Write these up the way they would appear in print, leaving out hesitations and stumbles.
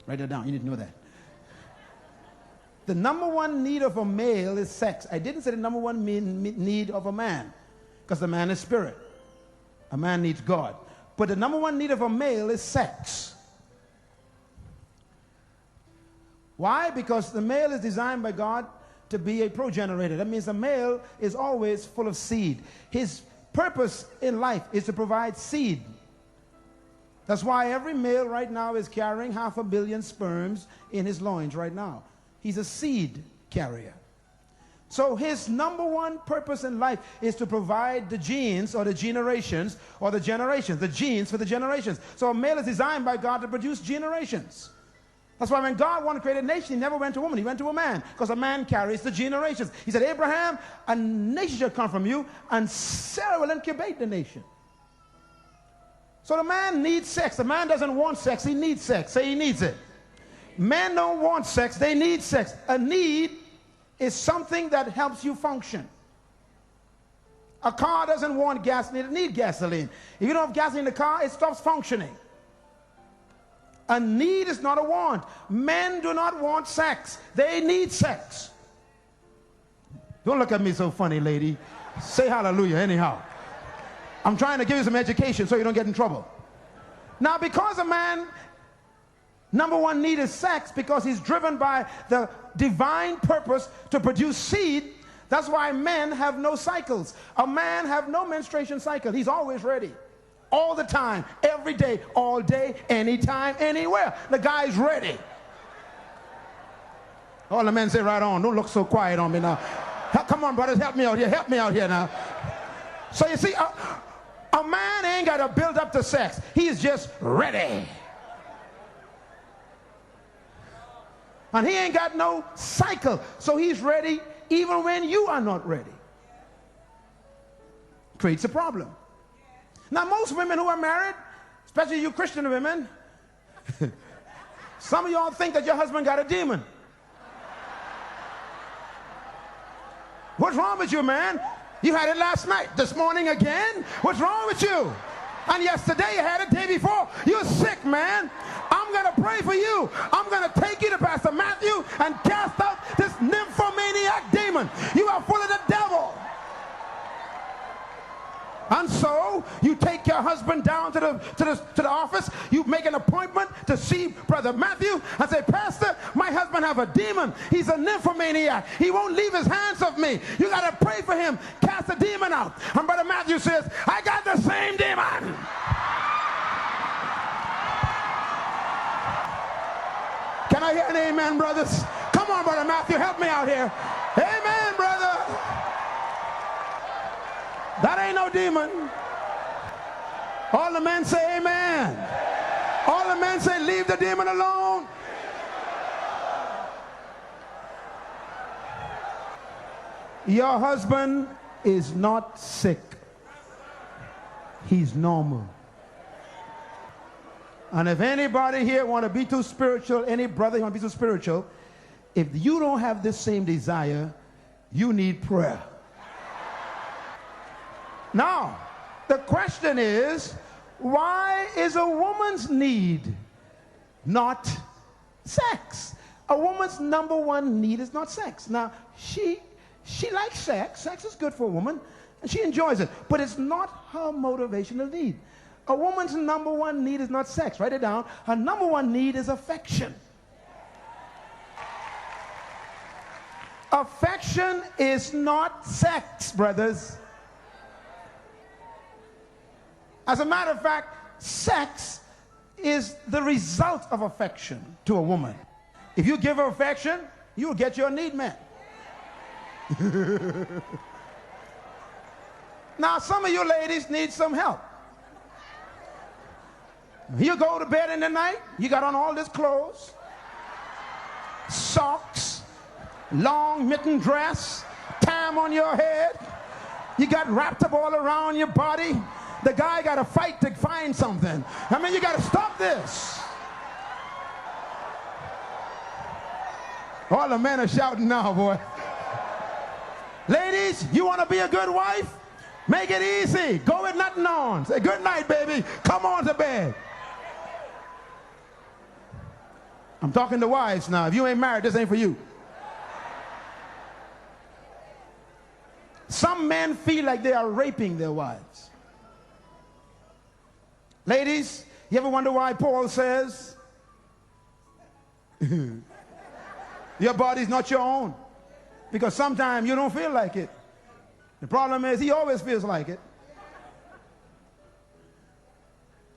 Write that down. You need to know that. The number one need of a male is sex. I didn't say the number one need of a man, because the man is spirit. A man needs God. But the number one need of a male is sex. Why? Because the male is designed by God to be a progenerator. That means a male is always full of seed. His purpose in life is to provide seed. That's why every male right now is carrying 500 million sperms in his loins right now. He's a seed carrier. So his number one purpose in life is to provide the genes or the generations or the generations, the genes for the generations. So a male is designed by God to produce generations. That's why when God wanted to create a nation, he never went to a woman, he went to a man, because a man carries the generations. He said, Abraham, a nation shall come from you, and Sarah will incubate the nation. So the man needs sex. The man doesn't want sex, he needs sex. Say he needs it. Men don't want sex, they need sex. A need is something that helps you function. A car doesn't want gasoline, it needs gasoline. If you don't have gasoline in the car, it stops functioning. A need is not a want. Men do not want sex, they need sex. Don't look at me so funny, lady. Say hallelujah anyhow. I'm trying to give you some education so you don't get in trouble. Now, because a man number one need is sex, because he's driven by the divine purpose to produce seed. That's why men have no cycles. A man have no menstruation cycle. He's always ready. All the time, every day, all day, anytime, anywhere. The guy's ready. All the men say, right on. Don't look so quiet on me now. Come on, brothers, help me out here. Help me out here now. So you see, a man ain't got to build up to sex. He's just ready. And he ain't got no cycle. So he's ready even when you are not ready. Creates a problem. Now most women who are married, especially you Christian women, some of y'all think that your husband got a demon. What's wrong with you, man? You had it last night. This morning again? What's wrong with you? And yesterday you had it, the day before. You're sick, man. I'm going to pray for you. I'm going to take you to Pastor Matthew and cast out this nymphomaniac demon. You are full of the devil. And so you take your husband down to the office. You make an appointment to see Brother Matthew and say, Pastor, my husband have a demon. He's a nymphomaniac. He won't leave his hands off me. You got to pray for him. Cast the demon out. And Brother Matthew says, I got the same demon. Can I hear an amen, brothers? Come on, Brother Matthew, help me out here. Amen, brother. That ain't no demon. All the men say amen. All the men say leave the demon alone. Your husband is not sick. He's normal. And if anybody here want to be too spiritual, any brother want to be too spiritual, if you don't have this same desire, you need prayer. Now, the question is, why is a woman's need not sex? A woman's number one need is not sex. Now, she likes sex. Sex is good for a woman, and she enjoys it. But it's not her motivational need. A woman's number one need is not sex. Write it down. Her number one need is affection. Affection is not sex, brothers. As a matter of fact, sex is the result of affection to a woman. If you give her affection, you'll get your need met. Now, some of you ladies need some help. You go to bed in the night, you got on all this clothes, socks, long mitten dress, tam on your head, you got wrapped up all around your body. The guy got to fight to find something. I mean, you got to stop this. All the men are shouting now, boy. Ladies, you want to be a good wife? Make it easy. Go with nothing on. Say, good night, baby. Come on to bed. I'm talking to wives now. If you ain't married, this ain't for you. Some men feel like they are raping their wives. Ladies, you ever wonder why Paul says, your body's not your own? Because sometimes you don't feel like it. The problem is he always feels like it.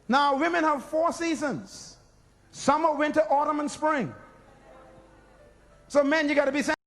Now, women have 4 seasons: summer, winter, autumn, and spring. So men, you got to be